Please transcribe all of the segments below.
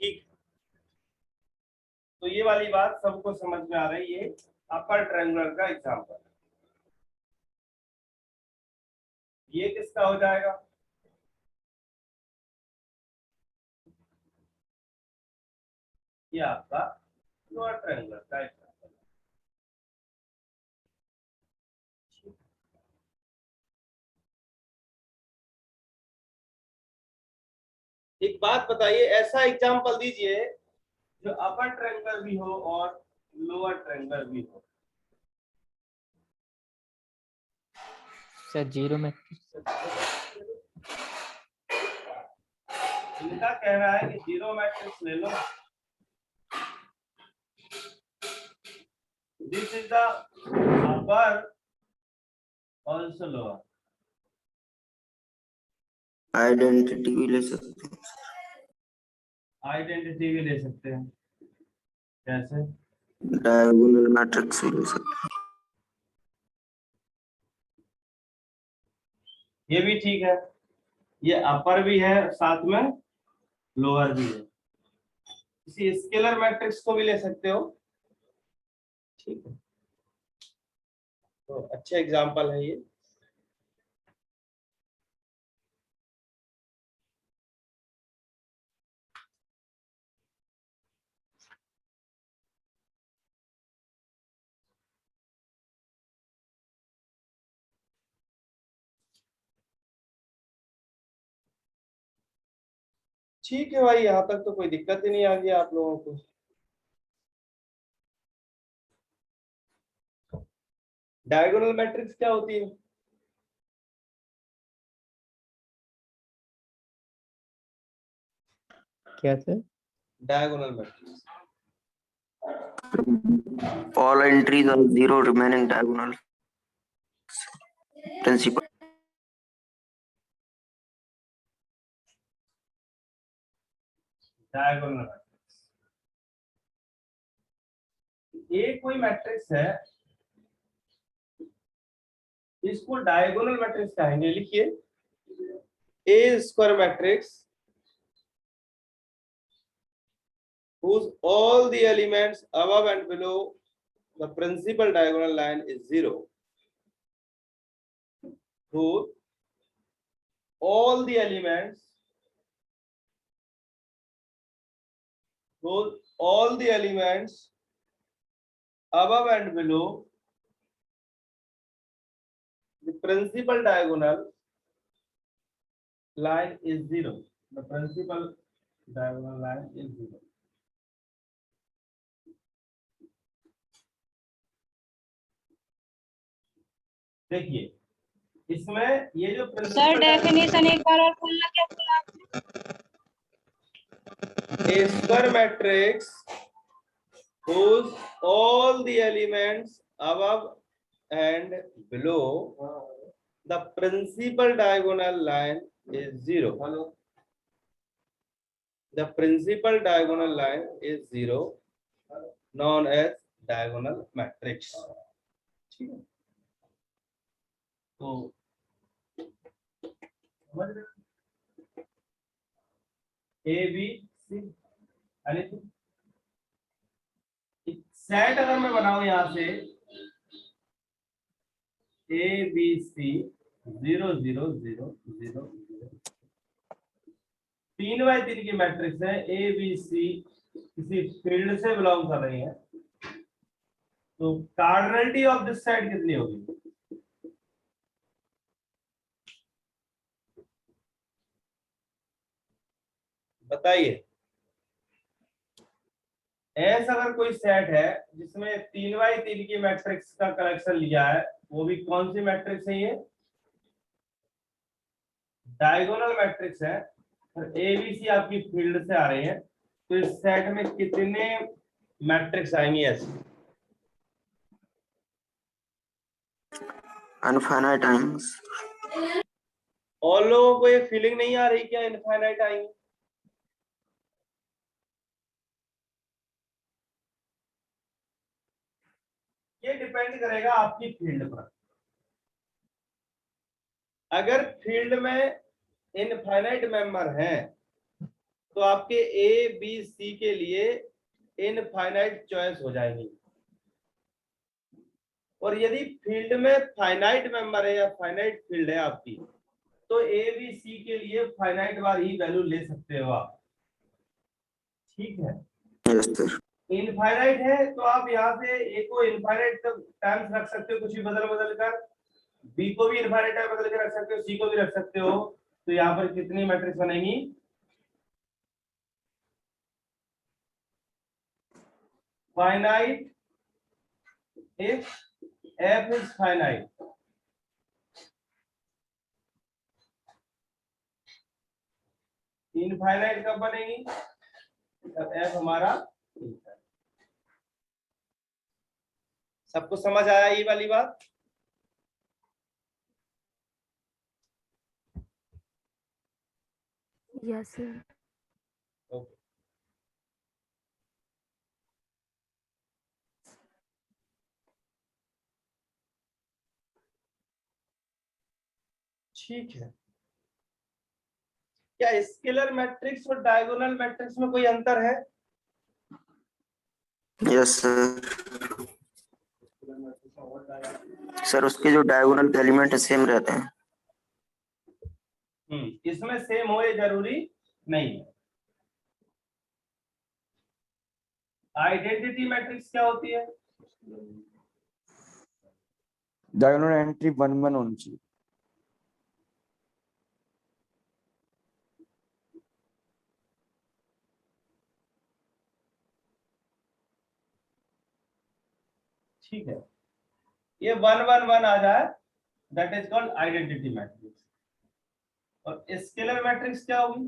ठीक, तो ये वाली बात सबको समझ में आ रही है। अपर ट्रायंगुलर का एग्जांपल, ये किसका हो जाएगा? ये आपका लोअर ट्रायंगुलर का एग्जांपल। एक बात बताइए, ऐसा एग्जांपल दीजिए जो अपर ट्रायंगुलर भी हो और लोअर ट्रायंगुलर भी हो। Sir zero matrix. इनका कहना है कि जीरो मैट्रिक्स ले लो। This is the upper also lower. Identity भी ले सकते हैं। आइडेंटिटी भी ले सकते हैं, कैसे? डायगोनल मैट्रिक्स भी ले सकते हैं। ये भी ठीक है, ये अपर भी है साथ में लोअर भी है। किसी स्केलर मैट्रिक्स को भी ले सकते हो, ठीक है। तो अच्छा एग्जांपल है ये। ठीक है भाई, यहाँ तक तो कोई दिक्कत ही नहीं आ गई आप लोगों को। डायगोनल मैट्रिक्स क्या होती है? क्या सर? Diagonal matrix, All entries are zero remaining diagonal. Principal. Diagonal matrix, ये कोई मैट्रिक्स है, इसको डायगोनल मैट्रिक्स कहेंगे। लिखिए, a square matrix whose all the elements above and below the principal diagonal line is zero, whose all the elements above and below the principal diagonal line is zero. The principal diagonal line is zero. देखिए, इसमें ये जो sir definition एक बार और बोलना, क्या बोला आपने? A square matrix whose all the elements above and below the principal diagonal line is zero. The principal diagonal line is zero, known as diagonal matrix. ठीक है, तो ए बी सी, सेट अगर मैं बनाऊं यहां से ए बी सी 0 0 0 0 3x3 की matrix है। ए बी सी किसी फील्ड से बिलोंग कर रही है, तो कार्डिनलिटी ऑफ दिस सेट कितनी होगी? बताइए। ऐसा अगर कोई सेट है जिसमें 3x3 की मैट्रिक्स का कलेक्शन लिया है, वो भी कौन सी मैट्रिक्स है? ये डायगोनल मैट्रिक्स है, और एबीसी आपकी फील्ड से आ रही है, तो इस सेट में कितने मैट्रिक्स आएंगी ऐसे? Infinite times. और लोगों को ये फीलिंग नहीं आ रही क्या इनफाइनाइट आएंगी? ये डिपेंड करेगा आपकी फील्ड पर। अगर फील्ड में इनफाइनाइट मेंबर हैं तो आपके ए बी सी के लिए इनफाइनाइट चॉइस हो जाएगी। और यदि फील्ड में फाइनाइट मेंबर है या फाइनाइट फील्ड है आपकी, तो ए बी सी के लिए फाइनाइट बार ही वैल्यू ले सकते हो आप। ठीक है, यस सर। इनफाइनाइट है तो आप यहाँ से ए को इनफाइनाइट टाइम्स रख सकते हो, कुछ भी बदल बदल कर, बी को भी इनफाइनाइट टाइम बदल के रख सकते हो, सी को भी रख सकते हो। तो यहाँ पर कितनी मैट्रिक्स बनेगी? Finite if F is finite. Infinite कब बनेगी? जब एफ हमारा infinite। सबको समझ आया ये वाली बात? Yes sir. ओके, ठीक है। क्या स्केलर मैट्रिक्स और डायगोनल मैट्रिक्स में कोई अंतर है? Yes sir. सर उसके जो डायगोनल एलिमेंट है सेम रहते हैं। इसमें सेम हो ये जरूरी नहीं है। आइडेंटिटी मैट्रिक्स क्या होती है? डायगोनल एंट्री 1 1 होनी चाहिए। ठीक है, ये 1 1 1 आ जाए, that is called identity matrix. और स्केलर मैट्रिक्स क्या होगी?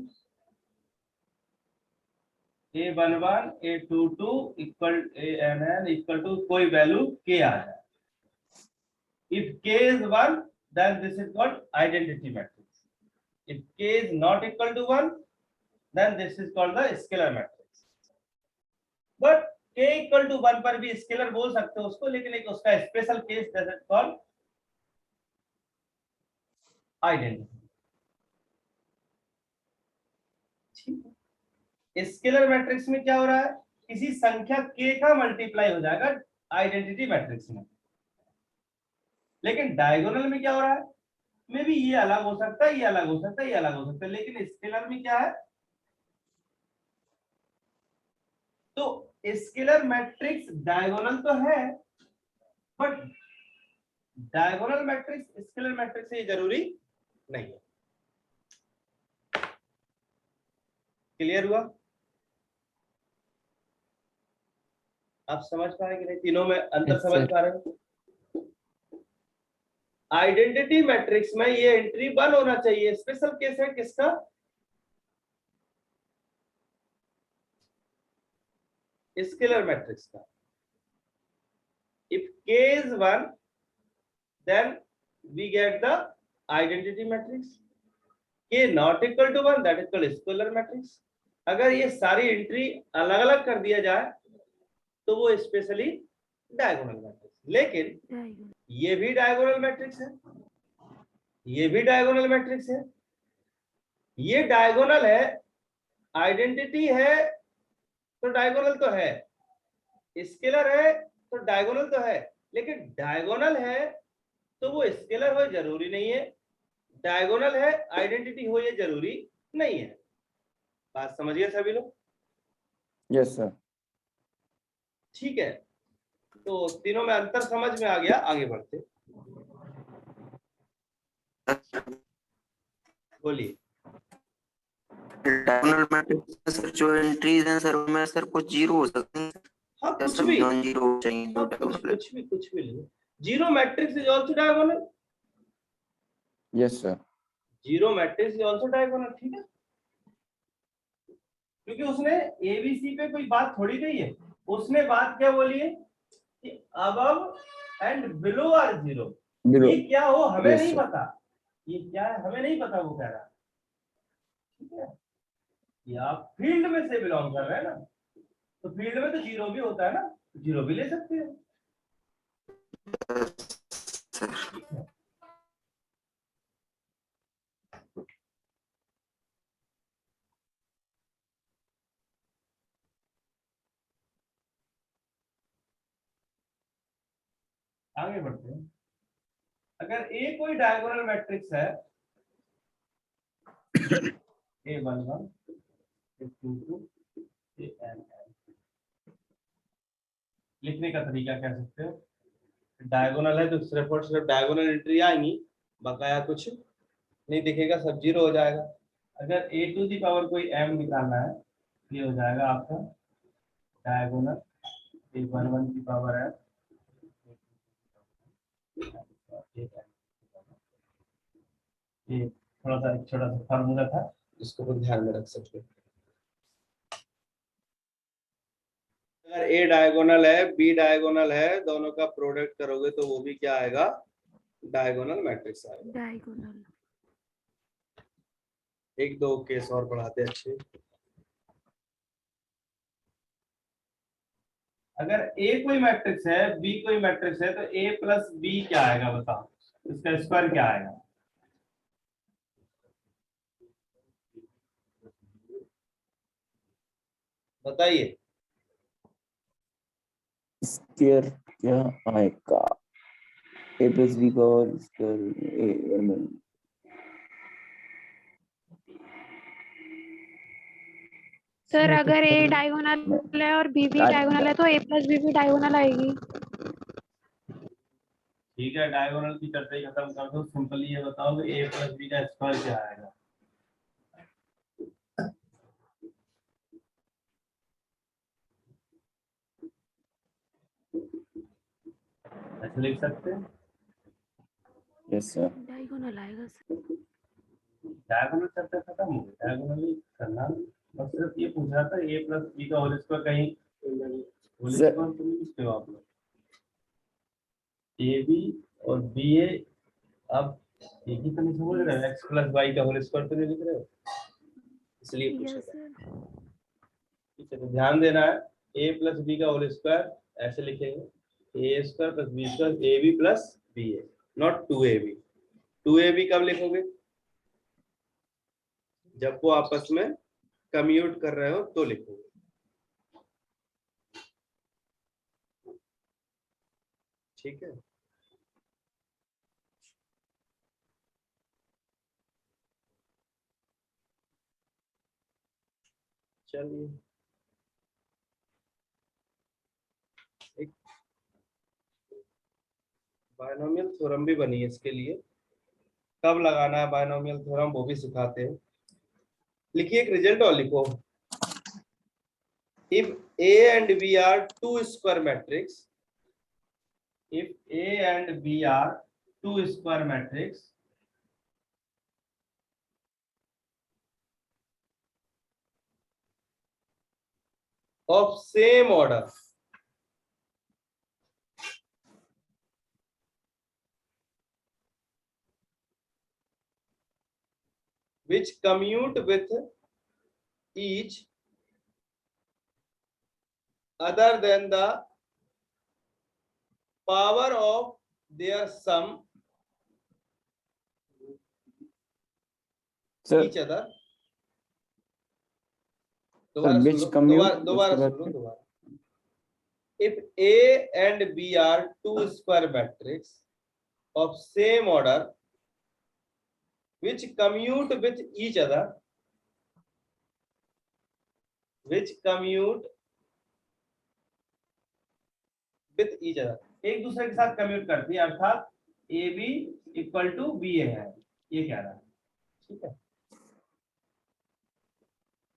A11 A22 equal ANN equal to कोई वैल्यू k आ जाए। If k is 1, then this is called identity matrix. If k is not equal to 1, then this is called the scalar matrix. But k equal to 1 पर भी scalar बोल सकते हो उसको, लेकिन एक उसका special case that is called identity. Scalar matrix में क्या हो रहा है? किसी संख्या k का मल्टीप्लाई हो जाएगा आइडेंटिटी मैट्रिक्स में। लेकिन डायगोनल में क्या हो रहा है? मे भी ये अलग हो सकता है, ये अलग हो सकता है, ये अलग हो सकता है, लेकिन स्केलर में क्या है? तो स्केलर मैट्रिक्स डायगोनल तो है, but diagonal matrix scalar matrix से जरूरी नहीं है। क्लियर हुआ? आप समझ पा रहे कि नहीं? तीनों में अंतर Yes, समझ sir. पा रहे हो? आइडेंटिटी मैट्रिक्स में ये एंट्री 1 होना चाहिए। स्पेशल केस है किसका? स्केलर मैट्रिक्स का। If k is 1, then we get the identity matrix. k not equal to 1, that is called scalar matrix. अगर ये सारी एंट्री अलग अलग कर दिया जाए तो वो स्पेशली डायगोनल मैट्रिक्स। लेकिन ये भी डायगोनल मैट्रिक्स है, ये भी डायगोनल मैट्रिक्स है। ये डायगोनल है, आइडेंटिटी है तो डायगोनल तो है, स्केलर है तो डायगोनल तो है, लेकिन डायगोनल है तो वो स्केलर हो जरूरी नहीं है, डायगोनल है आइडेंटिटी हो ये जरूरी नहीं है। बात समझिए सभी लोग? Yes sir. ठीक है, तो तीनों में अंतर समझ में आ गया। आगे बढ़ते, बोलिए। डायगोनल मैट्रिक्स में सर जो एंट्रीज हैं सर उनमें सर कुछ जीरो हो सकते हैं। हाँ, या कुछ सब भी, नॉन जीरो चाहिए तो हाँ, डायगोनल है। कुछ भी ले। Zero matrix is also diagonal. Yes sir. Zero matrix is also diagonal. ठीक है, क्योंकि उसने एबीसी पे कोई बात थोड़ी कही है। उसने बात क्या बोली है कि above and below are zero. ये क्या हो हमें Yes, नहीं sir. पता, ये क्या है हमें नहीं पता वो कह रहा है। ठीक है, ये आप फील्ड में से बिलोंग कर रहे हैं ना, तो फील्ड में तो जीरो भी होता है ना, जीरो भी ले सकते हैं। ठीक है, आगे बढ़ते हैं। अगर ए कोई डायगोनल मैट्रिक्स है, A11 A22 AN, लिखने का तरीका कह सकते हो, डायगोनल है तो सिर्फ और सिर्फ डायगोनल एंट्री आएंगी, बकाया कुछ नहीं दिखेगा, सब जीरो हो जाएगा। अगर a टू दी पावर कोई m निकालना है, ये हो जाएगा आपका डायगोनल A11 की पावर है, ये थोड़ा सा एक छोटा सा फार्मूला था जिसको खुद ध्यान में रख सकते हैं। अगर ए डायगोनल है, बी डायगोनल है, दोनों का प्रोडक्ट करोगे तो वो भी क्या आएगा, डायगोनल मैट्रिक्स आएगा। डायगोनल। एक दो केस और बढ़ाते हैं अच्छे। अगर ए कोई मैट्रिक्स है, बी कोई मैट्रिक्स है, तो ए प्लस बी क्या आएगा बताओ, इसका स्क्वायर क्या आएगा? बताइए। स्क्वायर क्या आएगा? ए प्लस बी का और स्क्वायर सर अगर ए डायगोनल है और बी भी डायगोनल है तो ए प्लस बी भी डायगोनल आएगी। ठीक है, डायगोनल की चर्चा ही खत्म कर दो, सिंपली ये बताओ कि ए प्लस बी का स्क्वायर क्या आएगा? ऐसे लिख सकते हैं, यस सर। डायगोनल आएगा सर। डायगोनल चर्चा खत्म हो गई, डायगोनल ही करना, बस सिर्फ ये पूछ रहा था ए प्लस बी का होल स्क्वायर कहीं होल सर- स्क्वायर तो नहीं लिखते हो आप लोग, ए बी और बी ए, अब एक ही तो नहीं समझ रहे हो, एक्स प्लस वाई का होल स्क्वायर तो नहीं लिख रहे हो, इसलिए पूछा यस था। सर। ठीक है, तो ध्यान देना है, ए प्लस बी का होल स्क्वायर ऐसे लिखेंगे, A square plus B square, A B plus B A, not two A B. Two A B कब लिखोगे? जब वो आपस में कम्यूट कर रहे हो तो लिखोगे। ठीक है, चलिए एक बायनोमियल थ्योरम भी बनी है इसके लिए, कब लगाना है बायनोमियल थ्योरम वो भी सिखाते हैं। लिखिए एक रिजल्ट और लिखो, if a and b are two square matrix, if a and b are two square matrix, of same order, which commute with each other than the power of their sum, sir each other, which commute दोबारा सुन लो। If A and B are two square matrix of same order which commute with each other, which commute with each other, एक दूसरे के साथ commute करती है, अर्थात A B equal to B A है, ये कह रहा है। ठीक है,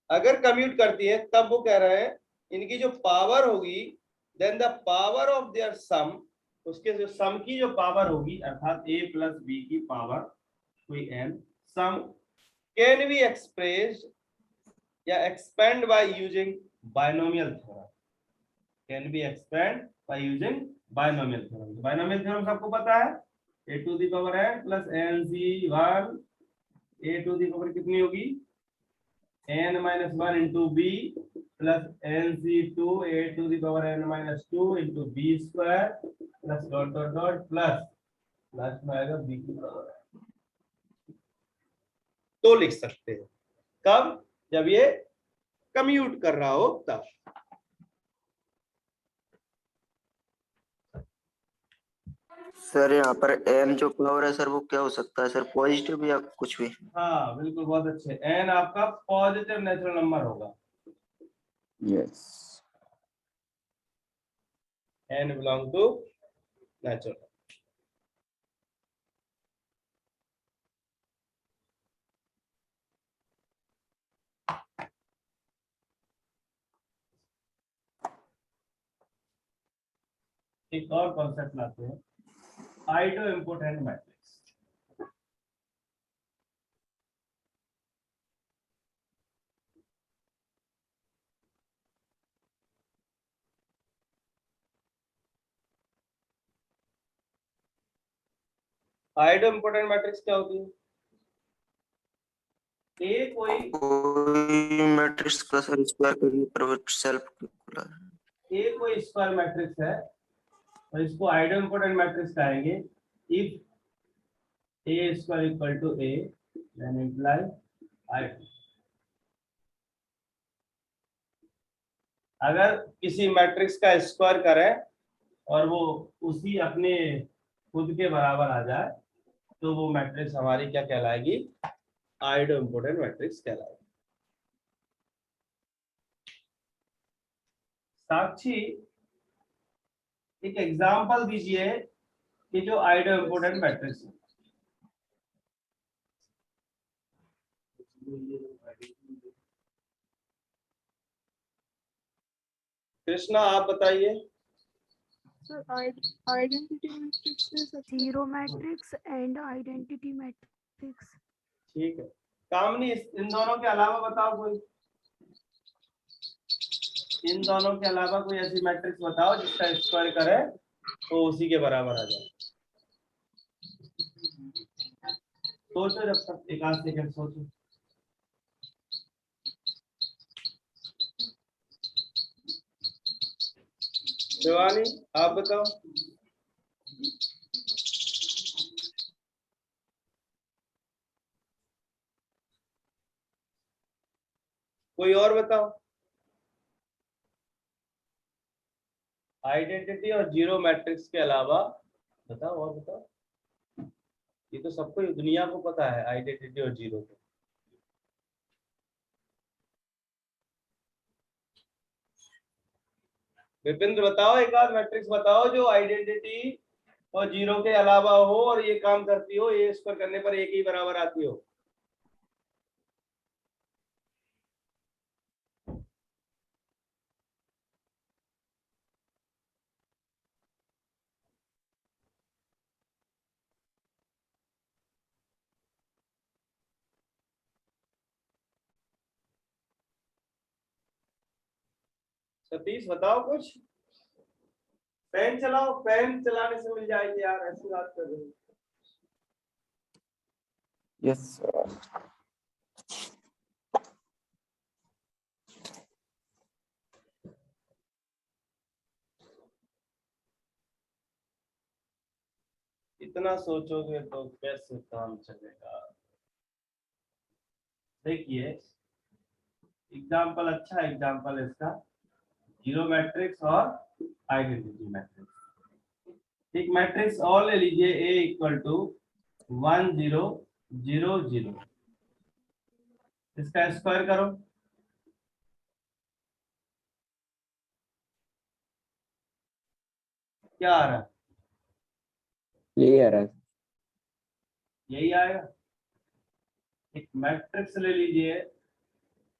अगर कम्यूट करती है तब वो कह रहे हैं इनकी जो पावर होगी, then the power of their sum, उसके जो सम की जो पावर होगी, अर्थात ए प्लस बी की पावर कोई N, sum can be expressed या expand by using binomial theorem, can be expand by using binomial theorem. Binomial theorem सबको पता है, A to the power N plus N C one, A to the power कितनी होगी, n minus 1 into b plus nc2 a to the power n minus 2 into b square plus dot dot dot plus last में आएगा b की power, तो लिख सकते हैं कब, जब ये कम्यूट कर रहा हो तब। सर यहाँ पर एन जो पावर है सर वो क्या हो सकता है सर, पॉजिटिव या कुछ भी? हाँ बिल्कुल, बहुत अच्छे। एन आपका पॉजिटिव नेचुरल नंबर होगा। Yes. N belong to natural. एक और कॉन्सेप्ट लाते हैं, idempotent matrix. Idempotent matrix क्या होती है? ए कोई मैट्रिक्स का सर स्क्वायर करिए पर सेल्फ ए कोई स्क्वायर मैट्रिक्स है और इसको आइडो इम्पोर्टेंट मैट्रिक्स कहेंगे if A square equal to A then imply आइडो। अगर किसी मैट्रिक्स का स्क्वायर करें और वो उसी अपने खुद के बराबर आ जाए तो वो मैट्रिक्स हमारी क्या कहलाएगी? आइडो इम्पोर्टेंट मैट्रिक्स कहलाएगी। साक्षी एक एग्जांपल दीजिए कि जो आइडो इम्पोर्टेंट मैट्रिक्स है। कृष्णा आप बताइए। आइडेंटिटी मैट्रिक्स है zero matrix and identity matrix. ठीक है, कामनी इन दोनों के अलावा बताओ कोई, इन दोनों के अलावा कोई ऐसी मैट्रिक्स बताओ जिसका स्क्वायर करे तो उसी के बराबर आ जाए। सोचो जब तक, एक आध सेकंड सोचो। शिवानी आप बताओ। कोई और बताओ। आइडेंटिटी और जीरो मैट्रिक्स के अलावा बताओ, और बताओ। ये तो सबको दुनिया को पता है, आइडेंटिटी और जीरो को। विपिंद्र बताओ, एक आध मैट्रिक्स बताओ जो आइडेंटिटी और जीरो के अलावा हो और ये काम करती हो, ये स्क्वायर करने पर एक ही बराबर आती हो। सतीश बताओ कुछ। फैन चलाओ, फैन चलाने से मिल जाएगी यार, ऐसी बात कर रहे हो। Yes, sir. इतना सोचोगे तो कैसे काम चलेगा? देखिए एग्जाम्पल, अच्छा एग्जाम्पल है इसका, जीरो मैट्रिक्स और आइडेंटिटी मैट्रिक्स। एक मैट्रिक्स और ले लीजिए, ए इक्वल टू 1 0 0 0। इसका स्क्वायर करो, क्या आ रहा है? यही आ रहा है। यही आएगा। एक मैट्रिक्स ले लीजिए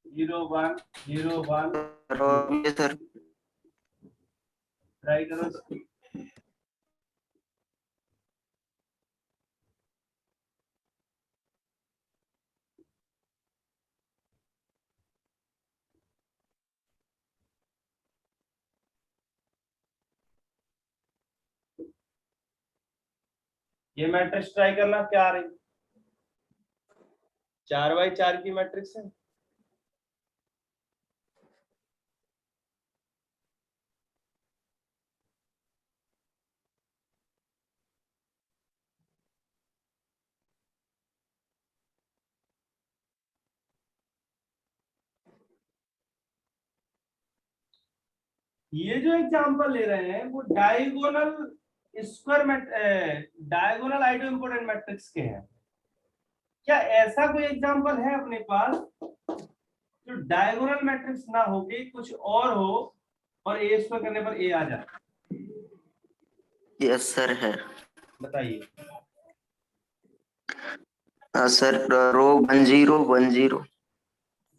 0 1 0 1, सर ट्राई करो। ये मैट्रिक्स ट्राई करना, क्या आ रही? 4x4 की मैट्रिक्स है। ये जो एग्जांपल ले रहे हैं वो diagonal square diagonal आइडो important matrix के हैं। क्या ऐसा कोई एग्जांपल है अपने पास जो डायगोनल मैट्रिक्स ना होके कुछ और हो और ए स्क्वायर करने पर ए आ जाए? यस सर है। बताइए। सर रो 1 0 1 0,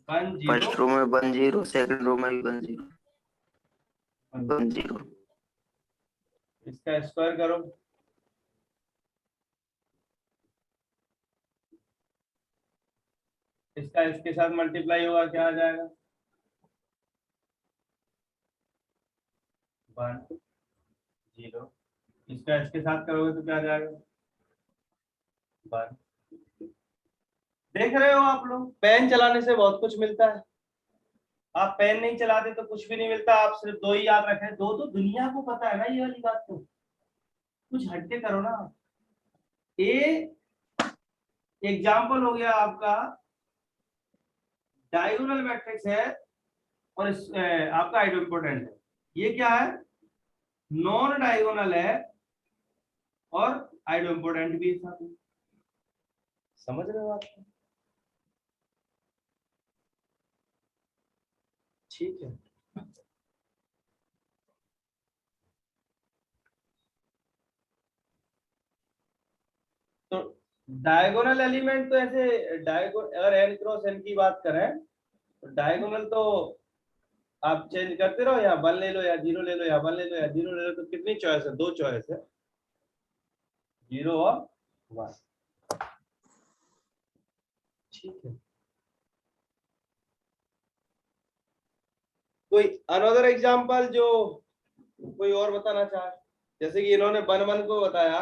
1 फर्स्ट 0 रो में 1 0, सेकंड रो में भी 1 0 1 0। इसका स्क्वायर करो। इसका इसके साथ मल्टीप्लाई होगा, क्या आ जाएगा? 1 0। इसका इसके साथ करोगे तो क्या आ जाएगा? 1। देख रहे हो आप लोग, पेन चलाने से बहुत कुछ मिलता है। आप पेन नहीं चलाते तो कुछ भी नहीं मिलता। आप सिर्फ दो ही याद रखें, दो तो दुनिया को पता है ना ये वाली बात। तो कुछ हटके करो ना। ए एग्जाम्पल हो गया आपका, डायगोनल मैट्रिक्स है और आपका आइडो इम्पोर्टेंट है। ये क्या है? नॉन डायगोनल है और आइडो इम्पोर्टेंट भी है साथ में। समझ रहे हो आप? ठीक है। तो डायगोनल एलिमेंट तो ऐसे अगर n क्रॉस n की बात करें तो डायगोनल तो आप चेंज करते रहो, या 1 ले लो या 0 ले लो या 1 ले लो या 0 ले लो। तो कितनी चॉइस है? 2 चॉइस है, 0 और 1। ठीक है। कोई अनदर एग्जांपल जो कोई और बताना चाहे? जैसे कि इन्होंने 1 1 को बताया,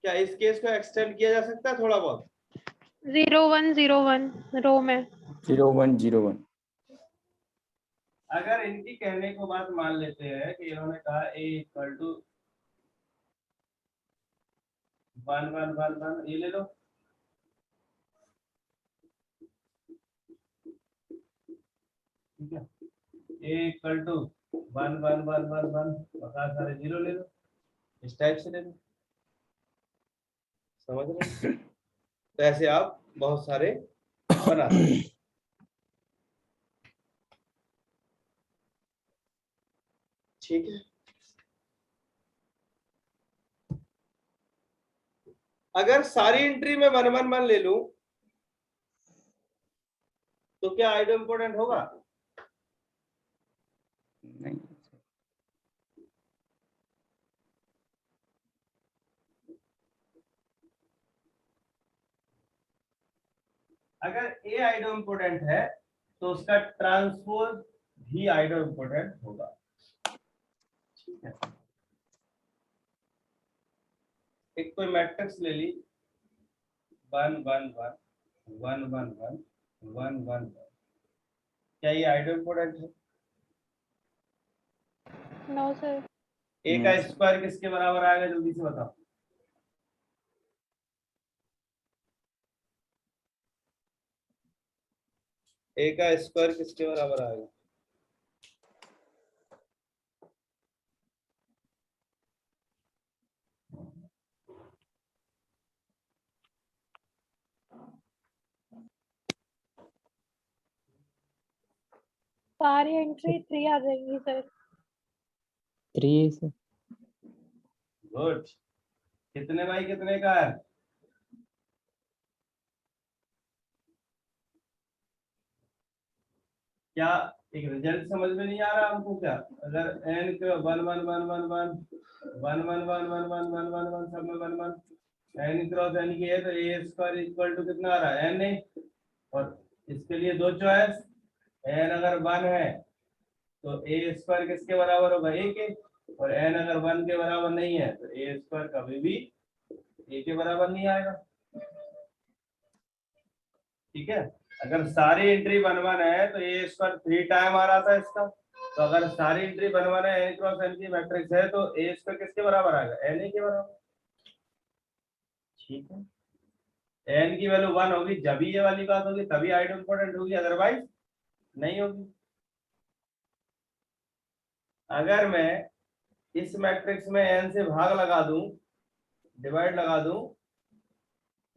क्या इस केस को एक्सटेंड किया जा सकता है थोड़ा बहुत? 0 1 0 1 रो में 0 1 0 1। अगर इनकी कहने को बात मान लेते हैं कि इन्होंने कहा a इक्वल टू 1 1 1 1, ये ले लो। ठीक है। a इक्वल टू 1 1 1 1 1, बता सारे 0 ले लो। इस टाइप से ले लो। समझ रहे? तो ऐसे आप बहुत सारे बना सकते हैं। ठीक है। अगर सारी एंट्री में 1 1 1 ले लूं तो क्या आइडो इम्पोर्टेंट होगा? नहीं। अगर ए आइडो इम्पोर्टेंट है तो उसका ट्रांसपोज भी आइडो इम्पोर्टेंट होगा। ठीक है। एक कोई मैट्रिक्स ले ली, 1 1 1 1 1 1 1 1 1, क्या ये आइडो इम्पोर्टेंट है? No sir. ए का स्क्वायर किसके बराबर आएगा? जल्दी से बताओ। ए का स्क्वायर किसके बराबर आएगा? सारी एंट्री 3 आ जाएंगी सर। 3 से गुड। कितने बाई कितने का है? क्या एक रिजल्ट समझ में नहीं आ रहा हमको? क्या अगर n को 1 1 1 1 1 1 1 1 1 1 1 1 1 सब में 1 1 n क्रॉस n की है तो a स्क्वायर इक्वल टू कितना आ रहा है? n है। और इसके लिए दो चॉइस, n अगर 1 है तो a स्क्वायर किसके बराबर होगा? a के। और n अगर 1 के बराबर नहीं है तो a स्क्वायर कभी भी a के बराबर नहीं आएगा। ठीक है। अगर सारी एंट्री 1 1 है तो ए स्क्वायर 3 टाइम आ रहा था इसका। तो अगर सारी एंट्री 1 1 है, n क्रॉस n की मैट्रिक्स है, तो ए स्क्वायर किसके बराबर आएगा? na के बराबर। ठीक है। n की वैल्यू 1 होगी जब ही ये वाली बात होगी, तभी आइडो इम्पोर्टेंट होगी, अदरवाइज नहीं होगी। अगर मैं इस मैट्रिक्स में n से भाग लगा दूं, डिवाइड लगा दूं,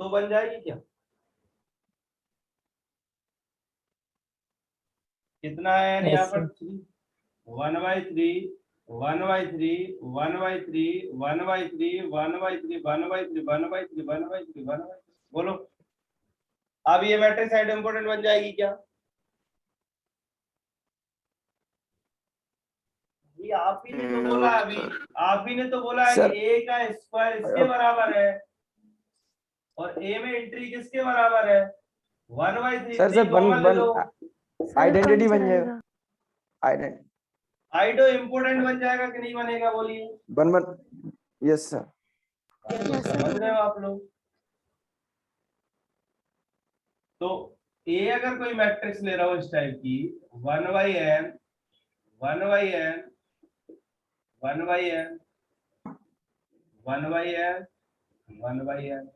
तो बन जाएगी क्या? कितना है n यहाँ पर? 3, 1/3, 1/3, 1/3, 1/3, 1/3, 1/3, 1/3, 1/3, 1/3, बोलो अब ये मैट्रिक्स आइडेम्पोटेंट बन जाएगी क्या? ये आप ही ने तो बोला अभी, आप ही ने तो बोला है सर, कि a का स्क्वायर इसके बराबर है और a में एंट्री किसके बराबर है? 1/3। सर सर कॉमन ले लो, सर आइडेंटिटी बन बन जाएगा। जाएगा। आइडेंटिटी आइडो इम्पोर्टेंट बन जाएगा कि नहीं बनेगा? बोलिए। बन यस सर। Yes, sir. समझ रहे हो आप लोग? तो a अगर कोई मैट्रिक्स ले रहा हो इस टाइप की 1/n 1/n 1/n 1/n 1/n,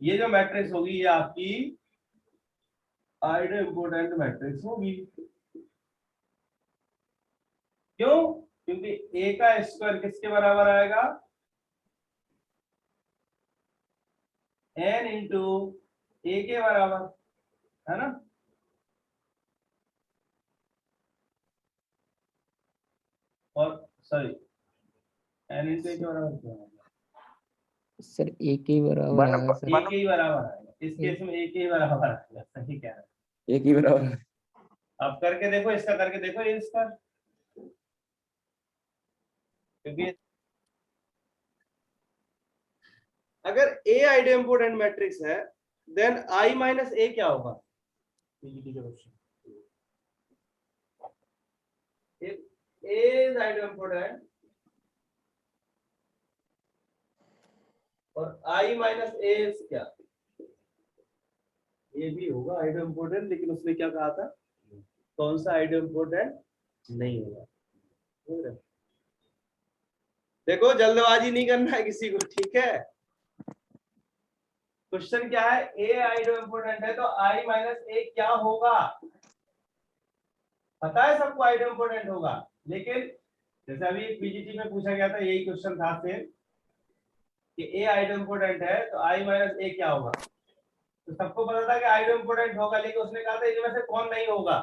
ये जो मैट्रिक्स होगी ये आपकी आइडो इम्पोर्टेंट मैट्रिक्स होगी। क्यों? क्योंकि a का स्क्वायर किसके बराबर आएगा? n इंटू a के बराबर, है ना? और सॉरी n इंटू a के बराबर क्या है? सर एक ही बराबर आएगा सर। एक ही बराबर आएगा, इस केस में एक ही बराबर आएगा। सही कह रहे हैं। एक ही बराबर। अब करके देखो, इसका करके देखो ये इसका, क्योंकि अगर a आइडेम्पोटेंट मैट्रिक्स है देन i माइनस a क्या होगा? पीजीटी के क्वेश्चन, a इज आइडेम्पोटेंट और i माइनस a इज क्या? ये भी होगा आइडेम्पोटेंट, लेकिन उसने क्या कहा था? कौन सा आइडेम्पोटेंट नहीं होगा। समझ रहे? देखो जल्दबाजी नहीं करना है किसी को, ठीक है? क्वेश्चन क्या है? a आइडेम्पोटेंट है तो i माइनस a क्या होगा? पता है सबको आइडेम्पोटेंट होगा, लेकिन जैसे अभी पीजीटी में पूछा गया था, यही क्वेश्चन था फिर कि a आइडेम्पोटेंट है तो i माइनस a क्या होगा। तो सबको पता था कि आइडेम्पोटेंट होगा, लेकिन उसने कहा था इनमें से कौन नहीं होगा।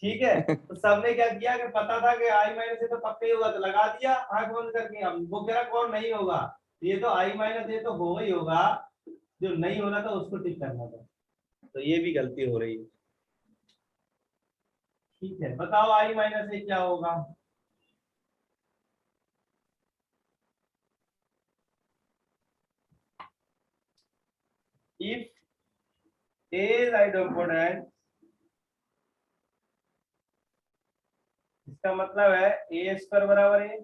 ठीक है, तो सबने क्या किया कि पता था कि i माइनस a तो पक्का ही होगा तो लगा दिया आंख बंद करके। हम वो कह रहा कौन नहीं होगा, ये तो i माइनस a तो होगा ही होगा, जो नहीं होना था उसको टिक करना था। तो ये भी गलती हो रही है। ठीक है, बताओ i माइनस a क्या होगा? If a is आइडेम्पोटेंट, इसका मतलब है a स्क्वायर बराबर है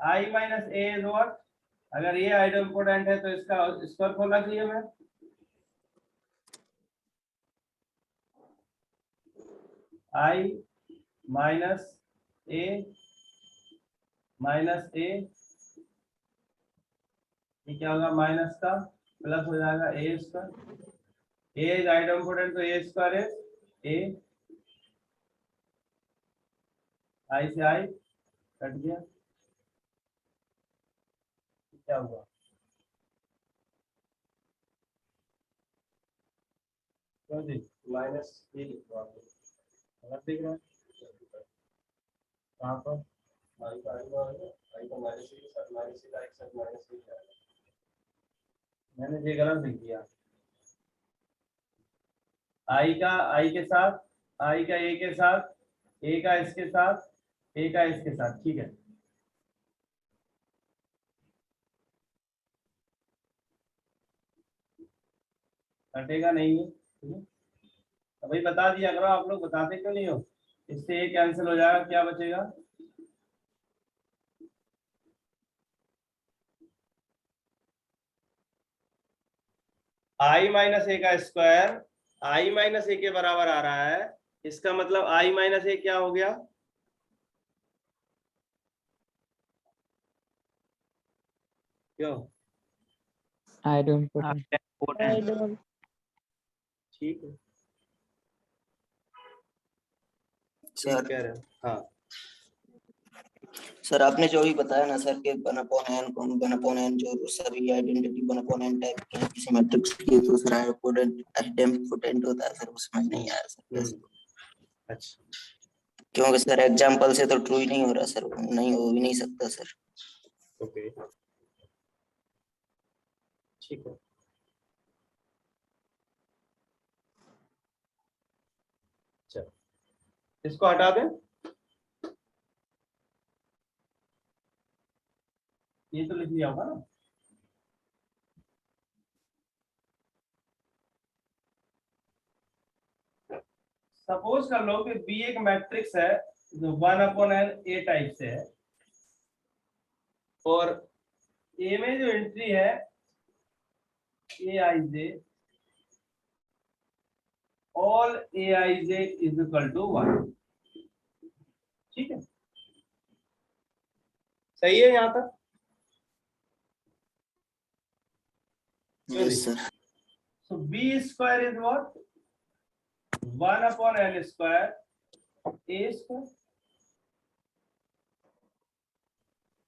i minus a is what? अगर ये आइडेम्पोटेंट है तो इसका स्क्वायर खोलना चाहिए हमें। i minus a minus a, ये क्या होगा? माइनस का प्लस हो जाएगा a square. a is idempotent तो a square is a, i से i कट गया, क्या हुआ? क्यों जी माइनस a गलत दिख रहा है कहाँ पर? i का माइनस a के साथ माइनस a का एक साथ माइनस a जाएगा, मैंने ये गलत लिख दिया। i का i के साथ, i का a के साथ, a का इसके साथ, a का इसके साथ, ठीक है। कटेगा नहीं है, ठीक है? अभी बता दिया करो, आप लोग बताते क्यों नहीं हो? इससे a कैंसिल हो जाएगा, क्या बचेगा? i माइनस a का स्क्वायर i माइनस a के बराबर आ रहा है, इसका मतलब i माइनस a क्या हो गया? क्यों? आइडेम्पोटेंट। ठीक है, सर कह रहे हैं हाँ। सर आपने जो भी बताया ना सर कि 1/n जो सभी आइडेंटिटी 1/n टाइप के हैं किसी मैट्रिक्स की, तो सर आइडेंटिटी होता है सर, वो समझ नहीं आया सर कैसे? अच्छा क्योंकि सर एग्जांपल से तो ट्रू ही नहीं हो रहा सर, नहीं हो भी नहीं सकता सर। ओके ठीक है। चलो इसको हटा दें, ये तो लिख लिया होगा ना। सपोज कर लो कि बी एक मैट्रिक्स है जो 1/n ए टाइप से है, और ए में जो एंट्री है A I J, all A I J is equal to 1। ठीक है, सही है यहां तक? Yes sir. So b square is what? 1/n square a square।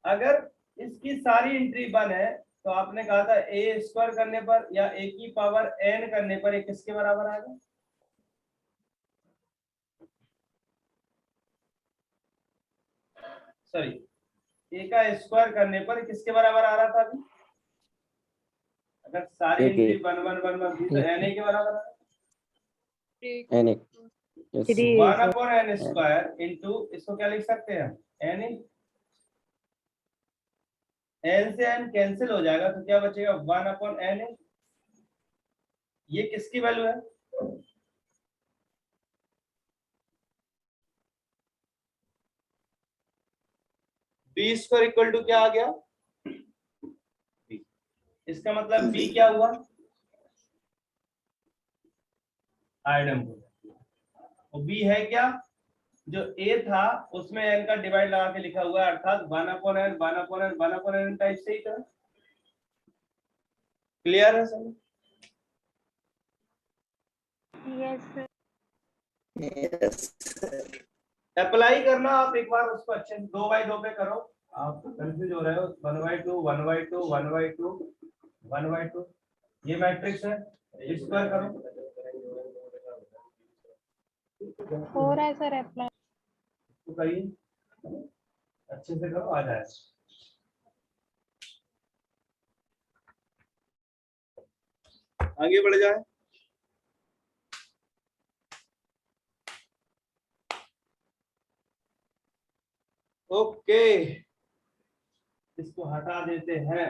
अगर इसकी सारी एंट्री 1 है तो आपने कहा था a स्क्वायर करने पर या a की पावर n करने पर ये किसके बराबर आएगा? सॉरी, a का स्क्वायर करने पर किसके बराबर आ रहा था अभी? अगर सारी एक ही। एंट्री 1 1 1 1 थी तो n a के बराबर आ रहा है। N yes 1/n square into, इसको क्या लिख सकते हैं हम? n a। n से n कैंसिल हो जाएगा तो क्या बचेगा? 1/n a। ये किसकी वैल्यू है? बी स्क्वायर इक्वल टू क्या आ गया? B। इसका मतलब बी क्या हुआ? आइडेंटिटी। और बी है क्या? जो ए था उसमें n का डिवाइड लगा के लिखा हुआ है, अर्थात 1/n टाइप से ही था। क्लियर है sir? Yes sir. Yes apply करना आप एक बार उसको अच्छे से 2/2 पे करो, आप कंफ्यूज हो रहे हो। 1/2 1/2 1/2 1/2, ये मैट्रिक्स है, स्क्वायर करो। हो रहा है सर अप्लाई। तो करिए, अच्छे से करो, आ जाए। आगे बढ़ जाए। ओके, इसको हटा देते हैं।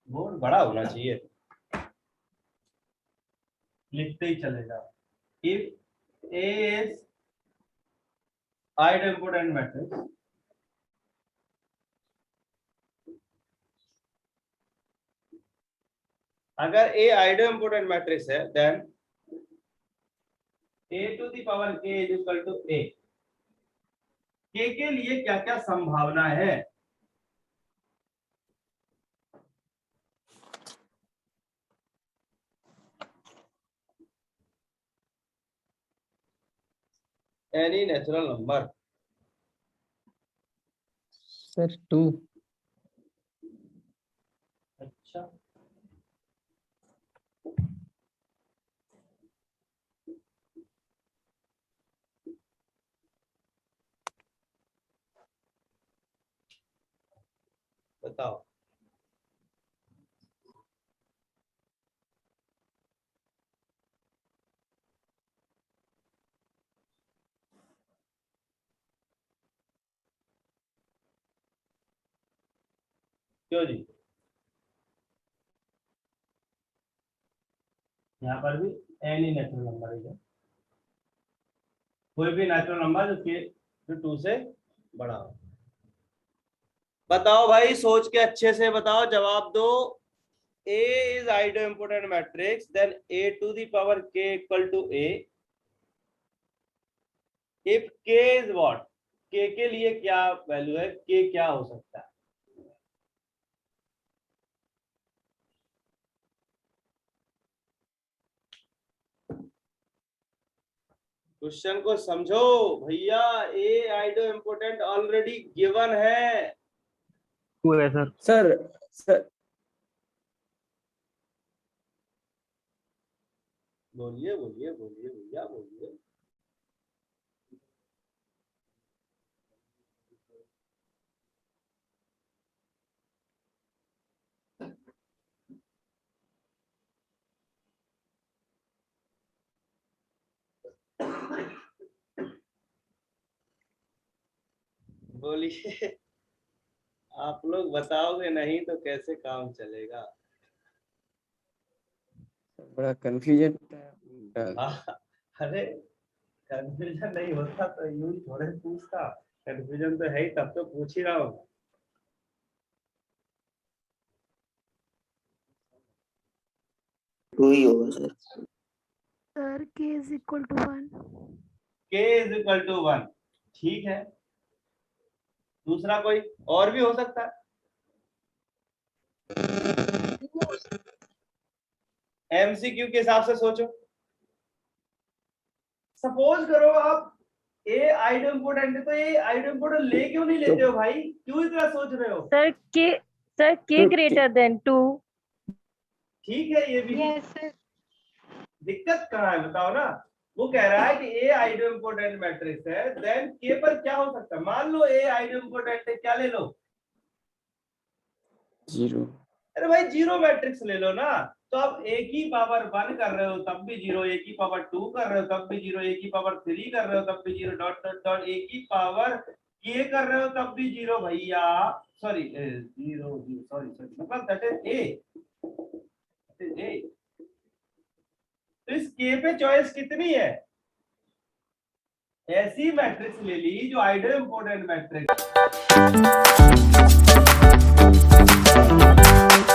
बोर्ड बड़ा होना चाहिए, लिखते ही चले जाओ। If A is idempotent matrix, अगर ए idempotent मैट्रिक्स है then a to the power k is equal to a। k के लिए क्या क्या संभावना है? Any natural number. सर 2। अच्छा, बताओ। क्यों जी? यहाँ पर भी एनी नेचुरल नंबर है, कोई भी नेचुरल नंबर जो 2 से बड़ा हो। बताओ भाई, सोच के अच्छे से बताओ, जवाब दो। A is idempotent matrix, then a to the power k equal to a if k is what? k के लिए क्या वैल्यू है? k क्या हो सकता है? क्वेश्चन को समझो भैया, ए आइडो इम्पोर्टेंट ऑलरेडी गिवन है। टू है सर। सर बोलिए बोलिए बोलिए भैया बोलिए। बोलिए, आप लोग बताओगे नहीं तो कैसे काम चलेगा। बड़ा कंफ्यूजन। अरे कंफ्यूजन नहीं होता तो यूं ही थोड़े पूछता, कंफ्यूजन तो है ही, तब तो पूछ ही रहा हूँ। टू ही होगा sir. Sir k is equal to 1. k is equal to 1, ठीक है। दूसरा कोई और भी हो सकता है। एमसीक्यू के हिसाब से सोचो। सपोज करो आप ए आइडो इम्पोर्टेंट है, तो ए आइडो इम्पोर्टेंट ले क्यों नहीं लेते हो भाई? क्यों इतना सोच रहे हो? Sir k greater than 2. ठीक है, ये भी यस सर। दिक्कत कहाँ है बताओ ना। वो कह रहा है कि ए आइडो इम्पोर्टेंट मैट्रिक्स है, देन के पर क्या हो सकता है? मान लो ए आइडो इम्पोर्टेंट है, क्या ले लो? 0। अरे भाई जीरो मैट्रिक्स ले लो ना। तो आप ए की पावर 1 कर रहे हो तब भी जीरो, ए की पावर 2 कर रहे हो तब भी जीरो, ए की पावर 3 कर रहे हो तब भी zero, dot dot dot A की पावर के कर रहे हो तब भी जीरो भैया। Sorry zero zero, sorry sorry, मतलब दैट इज ए। तो इस के पे चॉइस कितनी है? ऐसी मैट्रिक्स ले ली जो आइडो इम्पोर्टेंट मैट्रिक्स